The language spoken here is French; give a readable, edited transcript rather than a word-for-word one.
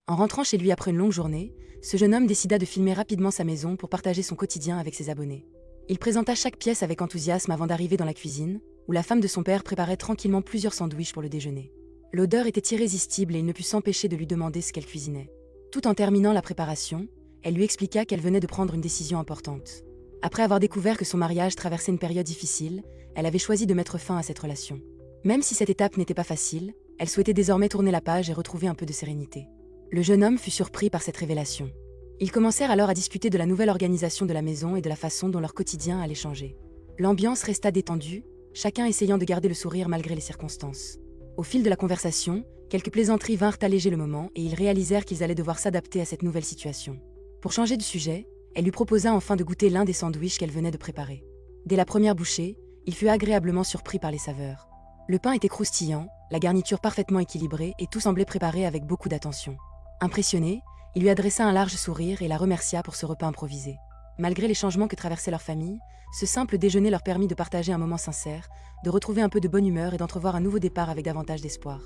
En rentrant chez lui après une longue journée, ce jeune homme décida de filmer rapidement sa maison pour partager son quotidien avec ses abonnés. Il présenta chaque pièce avec enthousiasme avant d'arriver dans la cuisine, où la femme de son père préparait tranquillement plusieurs sandwichs pour le déjeuner. L'odeur était irrésistible et il ne put s'empêcher de lui demander ce qu'elle cuisinait. Tout en terminant la préparation, elle lui expliqua qu'elle venait de prendre une décision importante. Après avoir découvert que son mariage traversait une période difficile, elle avait choisi de mettre fin à cette relation. Même si cette étape n'était pas facile, elle souhaitait désormais tourner la page et retrouver un peu de sérénité. Le jeune homme fut surpris par cette révélation. Ils commencèrent alors à discuter de la nouvelle organisation de la maison et de la façon dont leur quotidien allait changer. L'ambiance resta détendue, chacun essayant de garder le sourire malgré les circonstances. Au fil de la conversation, quelques plaisanteries vinrent alléger le moment et ils réalisèrent qu'ils allaient devoir s'adapter à cette nouvelle situation. Pour changer de sujet, elle lui proposa enfin de goûter l'un des sandwichs qu'elle venait de préparer. Dès la première bouchée, il fut agréablement surpris par les saveurs. Le pain était croustillant, la garniture parfaitement équilibrée et tout semblait préparé avec beaucoup d'attention. Impressionné, il lui adressa un large sourire et la remercia pour ce repas improvisé. Malgré les changements que traversait leur famille, ce simple déjeuner leur permit de partager un moment sincère, de retrouver un peu de bonne humeur et d'entrevoir un nouveau départ avec davantage d'espoir.